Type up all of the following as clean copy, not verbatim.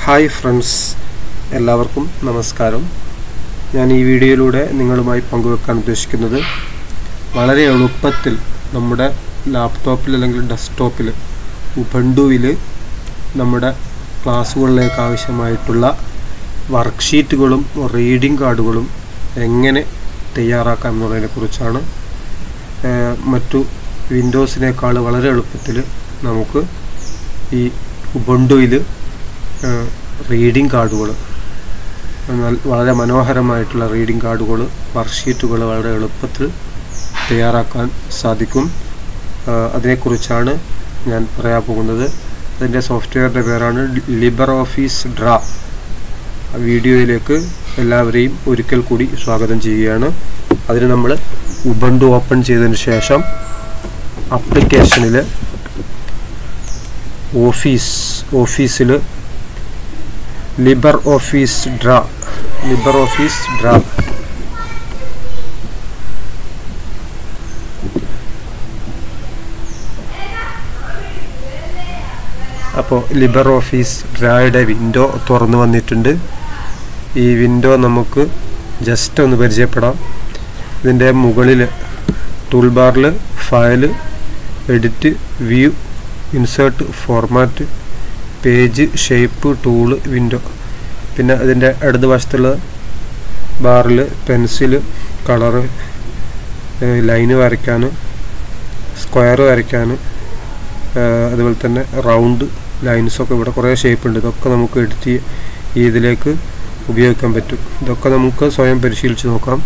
Hi friends, എല്ലാവർക്കും നമസ്കാരം. ഞാൻ ഈ വീഡിയോയിലൂടെ നിങ്ങളുമായി പങ്കുവെക്കാൻ ഉദ്ദേശിക്കുന്നത് വളരെ എളുപ്പത്തിൽ നമ്മുടെ ലാപ്ടോപ്പിൽ അല്ലെങ്കിൽ ഡെസ്ക്ടോപ്പിൽ ഉബുണ്ടുവിൽ നമ്മുടെ ക്ലാസ്സുകളിലേക്ക് ആവശ്യമായിട്ടുള്ള വർക്ക്ഷീറ്റുകളും റീഡിംഗ് കാർഡുകളും എങ്ങനെ തയ്യാറാക്കാം എന്നതിനെക്കുറിച്ചാണ്. മറ്റു വിൻഡോസിനേക്കാൾ വളരെ എളുപ്പത്തിൽ നമുക്ക് ഈ ഉബുണ്ടുവിൽ റീഡിംഗ് കാർഡുകൾ, വളരെ മനോഹരമായിട്ടുള്ള റീഡിംഗ് കാർഡുകൾ, വർക്ക്ഷീറ്റുകൾ വളരെ എളുപ്പത്തിൽ തയ്യാറാക്കാൻ സാധിക്കും. അതിനെക്കുറിച്ചാണ് ഞാൻ പറയാൻ പോകുന്നത്. അതിൻ്റെ സോഫ്റ്റ്വെയറിൻ്റെ പേരാണ് ലിബ്രെഓഫീസ് ഡ്രാ. വീഡിയോയിലേക്ക് എല്ലാവരെയും ഒരിക്കൽ കൂടി സ്വാഗതം ചെയ്യുകയാണ്. അതിന് നമ്മൾ ഉബുണ്ടു ഓപ്പൺ ചെയ്തതിന് ശേഷം ആപ്ലിക്കേഷനിൽ ഓഫീസിൽ ലിബ്രെഓഫീസ് ഡ്രാ അപ്പോൾ ലിബ്രെഓഫീസ് ഡ്രായുടെ വിൻഡോ തുറന്നു വന്നിട്ടുണ്ട്. ഈ വിൻഡോ നമുക്ക് ജസ്റ്റ് ഒന്ന് പരിചയപ്പെടാം. ഇതിൻ്റെ മുകളിൽ ടൂൾ ബാറിൽ file, edit, view, insert, format, page, shape, tool, window. പിന്നെ അതിൻ്റെ ഇടത് വശത്തുള്ള ബാറിൽ പെൻസിൽ, കളറ്, ലൈന് വരയ്ക്കാൻ, സ്ക്വയർ വരയ്ക്കാൻ, അതുപോലെ തന്നെ റൗണ്ട് ലൈൻസൊക്കെ, ഇവിടെ കുറേ ഷേപ്പ് ഉണ്ട്. ഇതൊക്കെ നമുക്ക് എഡിറ്റ് ഇതിലേക്ക് ഉപയോഗിക്കാൻ പറ്റും. ഇതൊക്കെ നമുക്ക് സ്വയം പരിശീലിച്ച് നോക്കാം.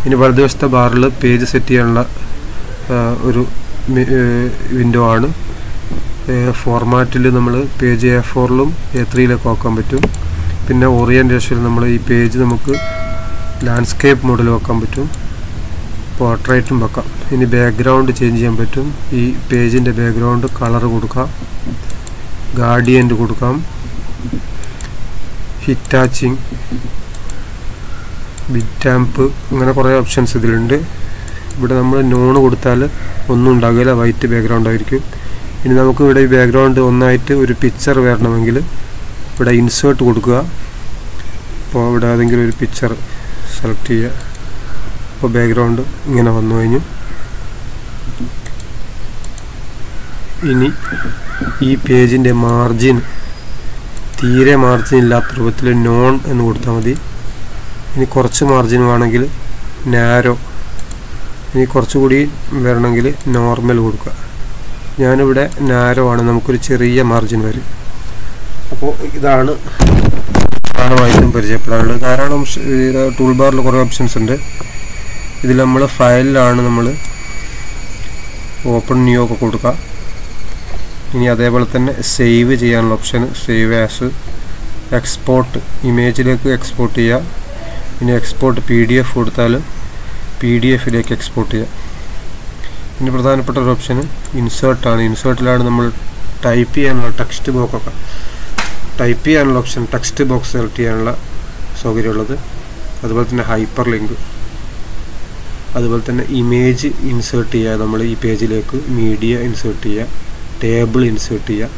ഇനി വലതുവശത്തെ ബാറിൽ പേജ് സെറ്റ് ചെയ്യാനുള്ള ഒരു വിൻഡോ ആണ്. ഫോർമാറ്റിൽ നമ്മൾ പേജ് A4ലും A3യിലൊക്കെ വെക്കാൻ പറ്റും. പിന്നെ ഓറിയൻറ്റേഷനിൽ നമ്മൾ ഈ പേജ് നമുക്ക് ലാൻഡ്സ്കേപ്പ് മോഡിൽ വെക്കാൻ പറ്റും, പോർട്രേറ്റും വെക്കാം. ഇനി ബാക്ക്ഗ്രൗണ്ട് ചേഞ്ച് ചെയ്യാൻ പറ്റും. ഈ പേജിൻ്റെ ബാക്ക്ഗ്രൗണ്ട് കളർ കൊടുക്കാം, ഗാഡിയൻ്റ് കൊടുക്കാം, ഹിറ്റാച്ചിങ്, ബിറ്റാമ്പ്, അങ്ങനെ കുറേ ഓപ്ഷൻസ് ഇതിലുണ്ട്. ഇവിടെ നമ്മൾ നോൺ കൊടുത്താൽ ഒന്നും ഉണ്ടാകില്ല, വൈറ്റ് ബാക്ക്ഗ്രൗണ്ട് ആയിരിക്കും. ഇനി നമുക്ക് ഇവിടെ ഈ ബാക്ക്ഗ്രൗണ്ട് ഒന്നായിട്ട് ഒരു പിക്ചർ വരണമെങ്കിൽ ഇവിടെ ഇൻസേർട്ട് കൊടുക്കുക. അപ്പോൾ ഇവിടെ ഏതെങ്കിലും ഒരു പിക്ചർ സെലക്ട് ചെയ്യുക. അപ്പോൾ ബാക്ക്ഗ്രൗണ്ട് ഇങ്ങനെ വന്നു കഴിഞ്ഞു. ഇനി ഈ പേജിൻ്റെ മാർജിൻ തീരെ മാർജിൻ ഇല്ലാത്ത രൂപത്തിൽ നോൺ എന്ന് കൊടുത്താൽ മതി. ഇനി കുറച്ച് മാർജിൻ വേണമെങ്കിൽ നാരോ, ഇനി കുറച്ചുകൂടി വരണമെങ്കിൽ നോർമൽ കൊടുക്കുക. ഞാനിവിടെ നാരോ ആണ്, നമുക്കൊരു ചെറിയ മാർജിൻ വരും. അപ്പോൾ ഇതാണ് പ്രധാനമായിട്ടും പരിചയപ്പെടാനുള്ളത്. ധാരാളം ടൂൾ ബാറിൽ കുറേ ഓപ്ഷൻസ് ഉണ്ട്. ഇതിൽ നമ്മൾ ഫയലിലാണ് നമ്മൾ ഓപ്പൺ ന്യൂ ഒക്കെ കൊടുക്കുക. ഇനി അതേപോലെ തന്നെ സേവ് ചെയ്യാനുള്ള ഓപ്ഷൻ, സേവ് ആസ്, എക്സ്പോർട്ട്, ഇമേജിലേക്ക് എക്സ്പോർട്ട് ചെയ്യുക. ഇനി എക്സ്പോർട്ട് PDF കൊടുത്താൽ PDF-ലേക്ക് എക്സ്പോർട്ട് ചെയ്യുക. ഇനി പ്രധാനപ്പെട്ട ഒരു ഓപ്ഷൻ ഇൻസേർട്ടാണ്. ഇൻസേർട്ടിലാണ് നമ്മൾ ടൈപ്പ് ചെയ്യാനുള്ള ടെക്സ്റ്റ് ബോക്സൊക്കെ ടൈപ്പ് ചെയ്യാനുള്ള ഓപ്ഷൻ, ടെക്സ്റ്റ് ബോക്സ് സെലക്ട് ചെയ്യാനുള്ള സൗകര്യമുള്ളത്. അതുപോലെ തന്നെ ഹൈപ്പർ ലിങ്ക്, അതുപോലെ തന്നെ ഇമേജ് ഇൻസേർട്ട് ചെയ്യുക. നമ്മൾ ഈ പേജിലേക്ക് മീഡിയ ഇൻസേർട്ട് ചെയ്യുക, ടേബിൾ ഇൻസേർട്ട് ചെയ്യുക,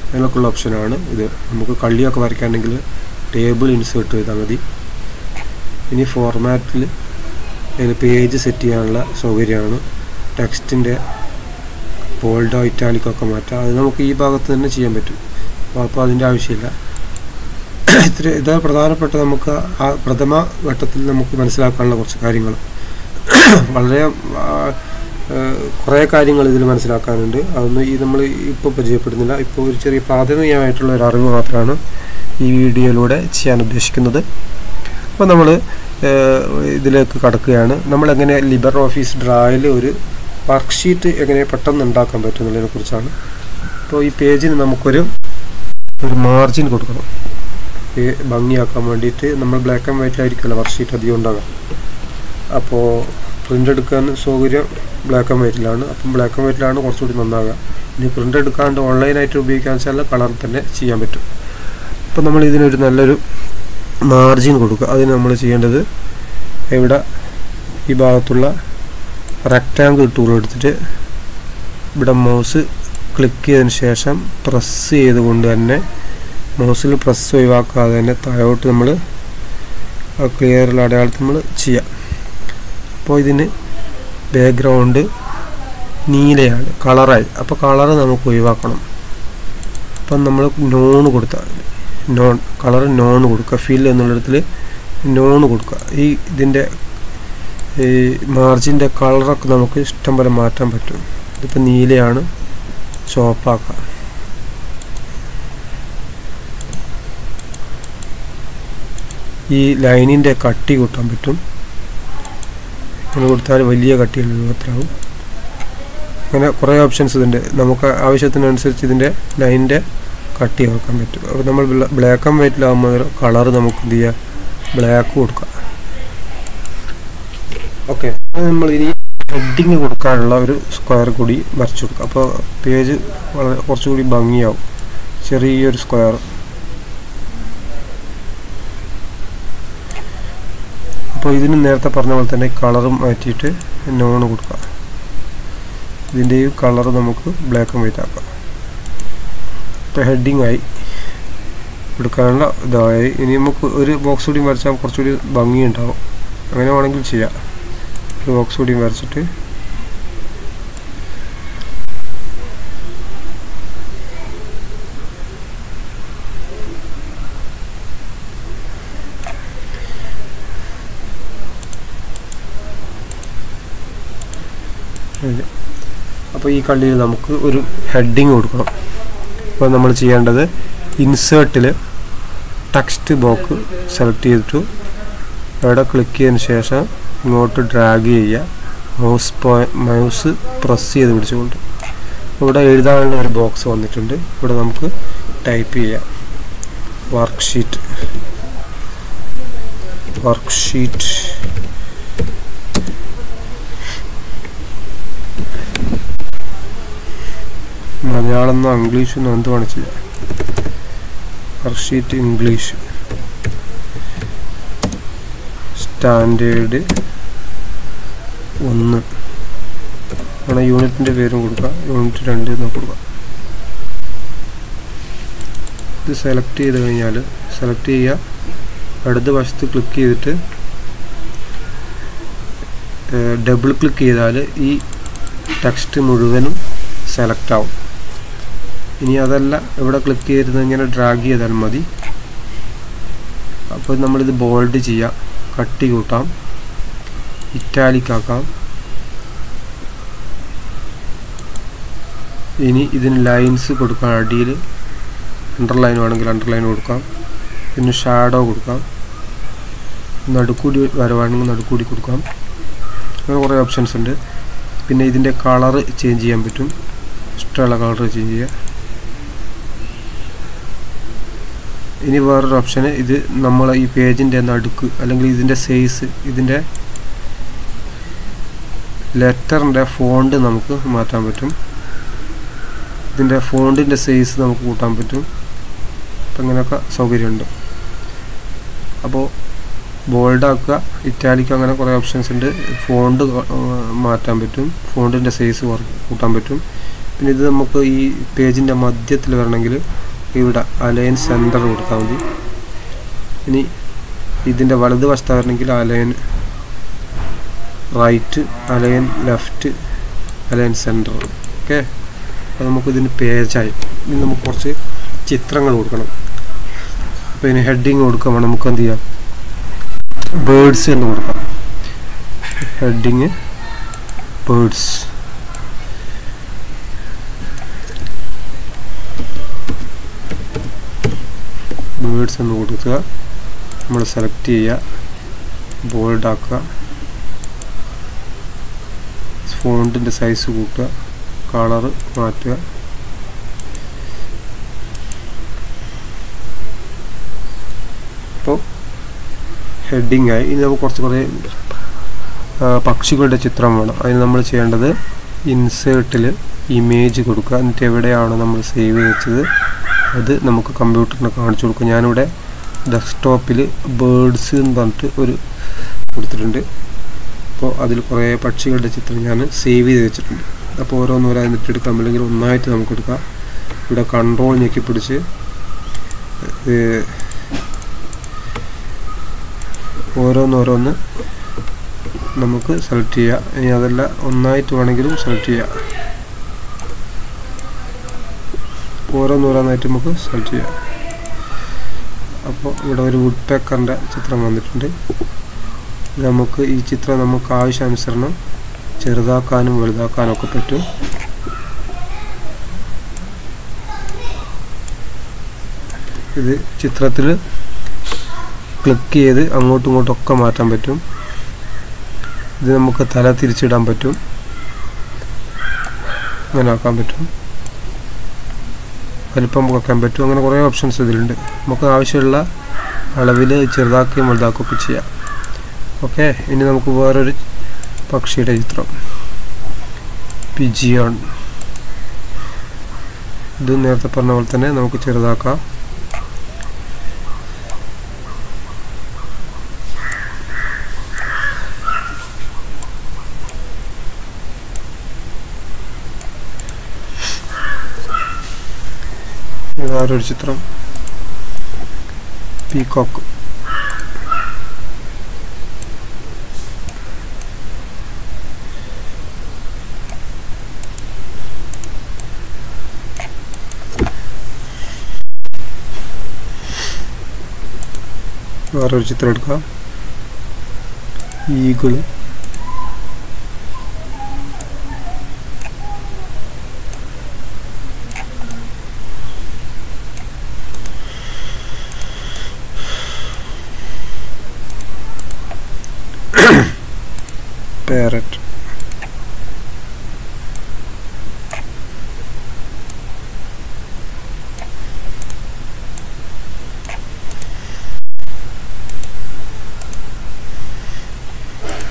അങ്ങനെയൊക്കെയുള്ള ഓപ്ഷനാണ് ഇത്. നമുക്ക് കള്ളിയൊക്കെ വരയ്ക്കാണെങ്കിൽ ടേബിൾ ഇൻസേർട്ട് ചെയ്താൽ മതി. ഇനി ഫോർമാറ്റിൽ അതിൽ പേജ് സെറ്റ് ചെയ്യാനുള്ള സൗകര്യമാണ്. ടെക്സ്റ്റിൻ്റെ ബോൾഡോ ഇറ്റാലിക്കൊക്കെ മാറ്റാം. അത് നമുക്ക് ഈ ഭാഗത്ത് തന്നെ ചെയ്യാൻ പറ്റും. അപ്പോൾ അതിൻ്റെ ആവശ്യമില്ല. ഇത് പ്രധാനപ്പെട്ട നമുക്ക് ആ പ്രഥമ ഘട്ടത്തിൽ നമുക്ക് മനസ്സിലാക്കാനുള്ള കുറച്ച് കാര്യങ്ങൾ, വളരെ കുറേ കാര്യങ്ങൾ ഇതിൽ മനസ്സിലാക്കാനുണ്ട്. അതൊന്നും നമ്മൾ ഇപ്പോൾ പരിചയപ്പെടുന്നില്ല. ഇപ്പോൾ ഒരു ചെറിയ പ്രാഥമികമായിട്ടുള്ള ഒരു അറിവ് മാത്രമാണ് ഈ വീഡിയോയിലൂടെ ചെയ്യാൻ ഉദ്ദേശിക്കുന്നത്. അപ്പോൾ നമ്മൾ ഇതിലേക്ക് കടക്കുകയാണ്. നമ്മളെങ്ങനെ ലിബ്രെഓഫീസ് ഡ്രായിൽ ഒരു വർക്ക്ഷീറ്റ് എങ്ങനെ പെട്ടെന്ന് ഉണ്ടാക്കാൻ പറ്റും എന്നുള്ളതിനെക്കുറിച്ചാണ്. അപ്പോൾ ഈ പേജിന് നമുക്കൊരു മാർജിൻ കൊടുക്കണം. ഭംഗിയാക്കാൻ വേണ്ടിയിട്ട് നമ്മൾ ബ്ലാക്ക് ആൻഡ് വൈറ്റിലായിരിക്കുമല്ലോ വർക്ക്ഷീറ്റ് അധികം ഉണ്ടാകാം. അപ്പോൾ പ്രിൻ്റ് എടുക്കാൻ സൗകര്യം ബ്ലാക്ക് ആൻഡ് വൈറ്റിലാണ്. അപ്പം ബ്ലാക്ക് ആൻഡ് വൈറ്റിലാണ് കുറച്ചുകൂടി നന്നാകുക. ഇനി പ്രിൻ്റ് എടുക്കാണ്ട് ഓൺലൈനായിട്ട് ഉപയോഗിക്കാൻ വെച്ചാൽ കളർ തന്നെ ചെയ്യാൻ പറ്റും. അപ്പോൾ നമ്മൾ ഇതിനൊരു നല്ലൊരു മാർജിൻ കൊടുക്കുക. അതിന് നമ്മൾ ചെയ്യേണ്ടത് ഇവിടെ ഈ ഭാഗത്തുള്ള റെക്റ്റാങ്കിൾ ടൂൾ എടുത്തിട്ട് ഇവിടെ മൗസ് ക്ലിക്ക് ചെയ്തതിന് ശേഷം പ്രസ് ചെയ്തുകൊണ്ട് തന്നെ മൗസിൽ പ്രസ് ഒഴിവാക്കാതെ തന്നെ താഴോട്ട് നമ്മൾ ക്ലിയറുള്ള അടയാളത്തിൽ നമ്മൾ ചെയ്യാം. അപ്പോൾ ഇതിന് ബാക്ക്ഗ്രൗണ്ട് നീലയാണ്, കളറായി. അപ്പോൾ കളറ് നമുക്ക് ഒഴിവാക്കണം. അപ്പം നമ്മൾ നോൺ കൊടുത്താൽ കളർ നോൺ കൊടുക്കുക. ഫിൽ എന്നുള്ളിടത്തിൽ നോൺ കൊടുക്കുക. ഇതിൻ്റെ ഈ മാർജിൻ്റെ കളറൊക്കെ നമുക്ക് ഇഷ്ടം പോലെ മാറ്റാൻ പറ്റും. ഇതിപ്പോൾ നീലയാണ്, ചുവപ്പാക്കാം. ഈ ലൈനിൻ്റെ കട്ടി കൂട്ടാൻ പറ്റും. അങ്ങനെ കൊടുത്താൽ വലിയ കട്ടിയുള്ള രൂപത്തിലാവും. അങ്ങനെ കുറേ ഓപ്ഷൻസ് ഇതിൻ്റെ നമുക്ക് ആവശ്യത്തിനനുസരിച്ച് ഇതിൻ്റെ ലൈനിൻ്റെ കട്ടി കൊടുക്കാൻ പറ്റും. അപ്പോൾ നമ്മൾ ബ്ലാക്ക് ആൻഡ് വൈറ്റിലാകുമ്പോൾ കളർ നമുക്ക് എന്ത് ചെയ്യുക, ബ്ലാക്ക് കൊടുക്കുക. ഓക്കെ, നമ്മൾ ഇനി ഹെഡിങ് കൊടുക്കാനുള്ള ഒരു സ്ക്വയർ കൂടി വരച്ചു കൊടുക്കുക. അപ്പോൾ പേജ് വളരെ കുറച്ചുകൂടി ഭംഗിയാവും. ചെറിയൊരു സ്ക്വയർ. അപ്പോൾ ഇതിന് നേരത്തെ പറഞ്ഞ പോലെ തന്നെ കളറും മാറ്റിയിട്ട് നോൺ കൊടുക്കുക. ഇതിൻ്റെയും കളർ നമുക്ക് ബ്ലാക്ക് ആൻഡ് വൈറ്റ് ആക്കാം. ഇപ്പോൾ ഹെഡിങ് ആയി, എടുക്കാനുള്ള ഇതായി. ഇനി നമുക്ക് ഒരു ബോക്സ് കൂടി വരച്ചാൽ കുറച്ചുകൂടി ഭംഗിയുണ്ടാവും. അങ്ങനെ വേണമെങ്കിൽ ചെയ്യാം. ഒരു ബോക്സ് കൂടി വരച്ചിട്ട് അപ്പോൾ ഈ കള്ളിയിൽ നമുക്ക് ഒരു ഹെഡിങ് കൊടുക്കണം. അപ്പോൾ നമ്മൾ ചെയ്യേണ്ടത് ഇൻസേർട്ടിൽ ടെക്സ്റ്റ് ബോക്സ് സെലക്ട് ചെയ്തിട്ട് അവിടെ ക്ലിക്ക് ചെയ്തതിന് ശേഷം ഇങ്ങോട്ട് ഡ്രാഗ് ചെയ്യുക. മൗസ് പ്രസ് ചെയ്ത് പിടിച്ചുകൊണ്ട് ഇവിടെ എഴുതാനുള്ള ഒരു ബോക്സ് വന്നിട്ടുണ്ട്. ഇവിടെ നമുക്ക് ടൈപ്പ് ചെയ്യാം വർക്ക്ഷീറ്റ്. മലയാളമെന്നോ ഇംഗ്ലീഷെന്നോ എന്ത് വേണം ചെയ്യാം. വർക്ക്ഷീറ്റ് ഇംഗ്ലീഷ് സ്റ്റാൻഡേർഡ് 1 ആണ്. യൂണിറ്റിൻ്റെ പേരും കൊടുക്കുക. യൂണിറ്റ് 2 എന്ന് കൊടുക്കുക. ഇത് സെലക്ട് ചെയ്ത് കഴിഞ്ഞാൽ സെലക്ട് ചെയ്യുക. ഇടത് വശത്ത് ക്ലിക്ക് ചെയ്തിട്ട് ഡബിൾ ക്ലിക്ക് ചെയ്താൽ ഈ ടെക്സ്റ്റ് മുഴുവനും സെലക്ട് ആവും. ഇനി അതല്ല, ഇവിടെ ക്ലിക്ക് ചെയ്ത് ഇങ്ങനെ ഡ്രാഗ് ചെയ്താൽ മതി. അപ്പോൾ നമ്മളിത് ബോൾഡ് ചെയ്യാം, കട്ടി കൂട്ടാം, ഇറ്റാലിക് ആക്കാം. ഇനി ഇതിന് ലൈൻസ് കൊടുക്കാം. അടിയിൽ അണ്ടർലൈൻ വേണമെങ്കിൽ അണ്ടർലൈൻ കൊടുക്കാം. പിന്നെ ഷാഡോ കൊടുക്കാം. നടുക്കൂടി വരവാണെങ്കിൽ നടുക്കൂടി കൊടുക്കാം. അങ്ങനെ കുറേ ഓപ്ഷൻസ് ഉണ്ട്. പിന്നെ ഇതിൻ്റെ കളർ ചേഞ്ച് ചെയ്യാൻ പറ്റും. ഇഷ്ടമുള്ള കളർ ചേഞ്ച് ചെയ്യുക. ഇനി വേറൊരു ഓപ്ഷന്, ഇത് നമ്മൾ ഈ പേജിൻ്റെ നടുക്ക് അല്ലെങ്കിൽ ഇതിൻ്റെ സൈസ്, ഇതിൻ്റെ ലെറ്ററിൻ്റെ ഫോണ്ട് നമുക്ക് മാറ്റാൻ പറ്റും. ഇതിൻ്റെ ഫോണ്ടിൻ്റെ സൈസ് നമുക്ക് കൂട്ടാൻ പറ്റും. അപ്പം ഇങ്ങനെയൊക്കെ സൗകര്യമുണ്ട്. അപ്പോൾ ബോൾഡാക്കുക, ഇറ്റാലിക്, അങ്ങനെ കുറേ ഓപ്ഷൻസ് ഉണ്ട്. ഫോണ്ട് മാറ്റാൻ പറ്റും, ഫോണ്ടിൻ്റെ സൈസ് കൂട്ടാൻ പറ്റും. പിന്നെ ഇത് നമുക്ക് ഈ പേജിൻ്റെ മധ്യത്തിൽ വരണമെങ്കിൽ ഇവിടെ അലൈൻ സെൻറ്റർ കൊടുത്താൽ മതി. ഇനി ഇതിൻ്റെ വലതുവശത്ത് വരണമെങ്കിൽ align right, align left, align centre. Okay, അപ്പോൾ നമുക്കിതിന് പേജായി. ഇനി നമുക്ക് കുറച്ച് ചിത്രങ്ങൾ കൊടുക്കണം. അപ്പോൾ ഇതിന് ഹെഡിങ് കൊടുക്കുമ്പോൾ നമുക്ക് എന്ത് ചെയ്യാം, ബേർഡ്സ് എന്ന് കൊടുക്കാം. Heading birds. എന്ന് കൊടുക്കുക. നമ്മൾ സെലക്ട് ചെയ്യുക, ബോൾഡ് ആക്കുക, ഫോണ്ടിൻ്റെ സൈസ് കൂട്ടുക, കളർ മാറ്റുക. അപ്പോൾ ഹെഡിങ് ആയി. ഇനി നമുക്ക് കുറേ പക്ഷികളുടെ ചിത്രം വേണം. അതിന് നമ്മൾ ചെയ്യേണ്ടത് ഇൻസേർട്ടിൽ ഇമേജ് കൊടുക്കുക. എന്നിട്ട് എവിടെയാണോ നമ്മൾ സേവ് ചെയ്ത് വെച്ചത് അത് നമുക്ക് കമ്പ്യൂട്ടറിന് കാണിച്ചു കൊടുക്കും. ഞാനിവിടെ ഡെസ്ക്ടോപ്പിൽ ബേർഡ്സ് എന്ന് പറഞ്ഞിട്ട് ഒരു കൊടുത്തിട്ടുണ്ട്. അപ്പോൾ അതിൽ കുറേ പക്ഷികളുടെ ചിത്രം ഞാൻ സേവ് ചെയ്ത് വെച്ചിട്ടുണ്ട്. അപ്പോൾ ഓരോന്നോരോ എന്നിട്ട് എടുക്കാം, അല്ലെങ്കിൽ ഒന്നായിട്ട് നമുക്ക് എടുക്കാം. ഇവിടെ കൺട്രോൾ ഞെക്കി പിടിച്ച് ഓരോന്നോരോന്ന് നമുക്ക് സെലക്ട് ചെയ്യാം. ഇനി അതല്ല ഒന്നായിട്ട് വേണമെങ്കിലും സെലക്ട് ചെയ്യാം. ഓരോന്നോരോന്നായിട്ട് നമുക്ക് സെലക്ട് ചെയ്യാം. അപ്പോൾ ഇവിടെ ഒരു വുഡ് പേക്കറിൻ്റെ ചിത്രം വന്നിട്ടുണ്ട്. നമുക്ക് ഈ ചിത്രം നമുക്ക് ആവശ്യാനുസരണം ചെറുതാക്കാനും വലുതാക്കാനും ഒക്കെ പറ്റും. ഇത് ചിത്രത്തിൽ ക്ലിക്ക് ചെയ്ത് അങ്ങോട്ടും ഇങ്ങോട്ടും ഒക്കെ മാറ്റാൻ പറ്റും. ഇത് നമുക്ക് തല തിരിച്ചിടാൻ പറ്റും, അങ്ങനെ ആക്കാൻ പറ്റും, വലിപ്പം കുറയ്ക്കാൻ പറ്റും. അങ്ങനെ കുറേ ഓപ്ഷൻസ് ഇതിലുണ്ട്. നമുക്ക് ആവശ്യമുള്ള അളവിൽ ചെറുതാക്കുകയും വലുതാക്കുകയൊക്കെ ചെയ്യാം. ഓക്കെ, ഇനി നമുക്ക് വേറൊരു പക്ഷിയുടെ ചിത്രം, പിജിയോൺ. ഇത് നേരത്തെ പറഞ്ഞ പോലെ തന്നെ നമുക്ക് ചെറുതാക്കാം. വേറൊരു ചിത്രം, പീകോക്ക്. വേറൊരു ചിത്രം എടുക്കാം, ഈഗിള്. parrot.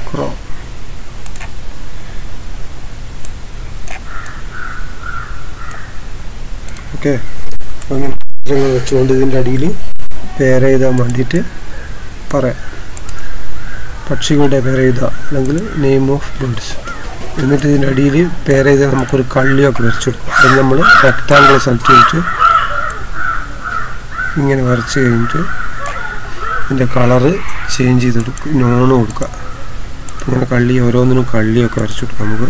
Crow. ഓക്കെ, അങ്ങനെ ചിത്രങ്ങൾ വെച്ചുകൊണ്ട് ഇതിൻ്റെ അടിയിൽ പേര് എഴുതാൻ വേണ്ടിയിട്ട് പറയാം. പക്ഷികളുടെ പേര് എഴുതുക, അല്ലെങ്കിൽ നെയിം ഓഫ് ബേർഡ്സ്. എന്നിട്ട് ഇതിൻ്റെ അടിയിൽ പേര് എഴുതാൻ നമുക്കൊരു കള്ളിയൊക്കെ വരച്ചു കൊടുക്കും. അത് നമ്മൾ റെക്റ്റാങ്കിൾ സെലക്ട് ചെയ്തിട്ട് ഇങ്ങനെ വരച്ച് കഴിഞ്ഞിട്ട് ഇതിൻ്റെ കളറ് ചേഞ്ച് ചെയ്ത് കൊടുക്കുക, നോണ് കൊടുക്കുക. ഇങ്ങനെ കള്ളി, ഓരോന്നിനും കള്ളിയൊക്കെ വരച്ചു കൊടുക്കാം നമുക്ക്.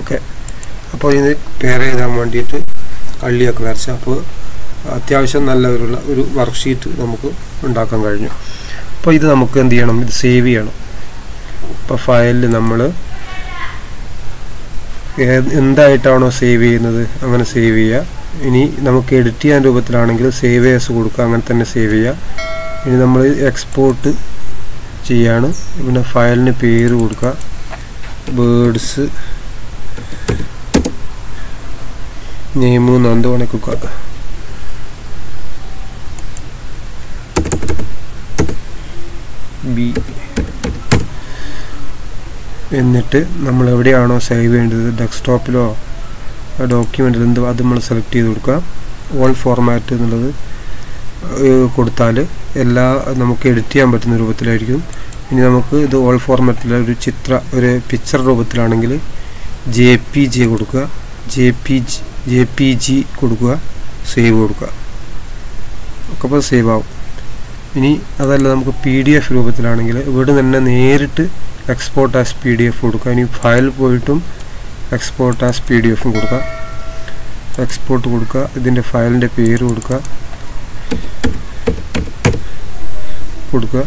ഓക്കെ, അപ്പോൾ ഇതിന് പേര് എഴുതാൻ വേണ്ടിയിട്ട് കള്ളിയൊക്കെ വരച്ച്, അപ്പോൾ അത്യാവശ്യം നല്ല ഒരു വർക്ക്ഷീറ്റ് നമുക്ക് ഉണ്ടാക്കാൻ കഴിഞ്ഞു. അപ്പോൾ ഇത് നമുക്ക് എന്ത് ചെയ്യണം, ഇത് സേവ് ചെയ്യണം. അപ്പോൾ ഫയലിൽ നമ്മൾ എന്തായിട്ടാണോ സേവ് ചെയ്യുന്നത് അങ്ങനെ സേവ് ചെയ്യുക. ഇനി നമുക്ക് എഡിറ്റ് ചെയ്യാൻ രൂപത്തിലാണെങ്കിൽ സേവ് ആസ് കൊടുക്കുക, അങ്ങനെ തന്നെ സേവ് ചെയ്യുക. ഇനി നമ്മൾ എക്സ്പോർട്ട് ചെയ്യാണ്. പിന്നെ ഫയലിന് പേര് കൊടുക്കുക, ബേർഡ്സ് നെയിം നന്ദു കൊടുക്കുക. ബി എന്നിട്ട് നമ്മൾ എവിടെയാണോ സേവ് ചെയ്യേണ്ടത്, ഡെസ്ക്ടോപ്പിലോ ഡോക്യുമെൻറ്റിൽ എന്തോ അത് നമ്മൾ സെലക്ട് ചെയ്ത് കൊടുക്കുക. ഓൾ ഫോർമാറ്റ് എന്നുള്ളത് കൊടുത്താൽ എല്ലാ നമുക്ക് എഡിറ്റ് ചെയ്യാൻ പറ്റുന്ന രൂപത്തിലായിരിക്കും. ഇനി നമുക്ക് ഇത് ഓൾ ഫോർമാറ്റിൽ ഒരു പിക്ചർ രൂപത്തിലാണെങ്കിൽ JPG കൊടുക്കുക, JPG കൊടുക്കുക, സേവ് കൊടുക്കുക. ഒക്കെ അപ്പോൾ സേവ് ആവും. ഇനി അതല്ല നമുക്ക് PDF രൂപത്തിലാണെങ്കിൽ ഇവിടെ തന്നെ നേരിട്ട് എക്സ്പോർട്ട് ആസ് PDF കൊടുക്കുക. ഇനി ഫയൽ പോയിട്ടും എക്സ്പോർട്ട് ആസ് PDF കൊടുക്കുക. എക്സ്പോർട്ട് കൊടുക്കുക, ഇതിൻ്റെ ഫയലിൻ്റെ പേര് കൊടുക്കുക.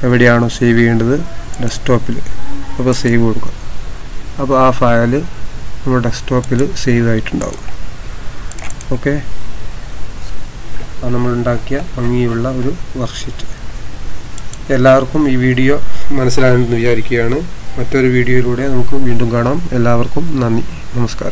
എവിടെയാണോ സേവ് ചെയ്യേണ്ടത്, ഡെസ്ക്ടോപ്പിൽ, അപ്പോൾ സേവ് കൊടുക്കുക. അപ്പോൾ ആ ഫയൽ നമ്മുടെ ഡെസ്ക്ടോപ്പിൽ സേവ് ആയിട്ടുണ്ടാവും. ഓക്കെ, അത് നമ്മളുണ്ടാക്കിയ ഭംഗിയുള്ള ഒരു വർക്ക്ഷീറ്റ്. എല്ലാവർക്കും ഈ വീഡിയോ മനസ്സിലായെന്ന് വിചാരിക്കുകയാണ്. മറ്റൊരു വീഡിയോയിലൂടെ നമുക്ക് വീണ്ടും കാണാം. എല്ലാവർക്കും നന്ദി, നമസ്കാരം.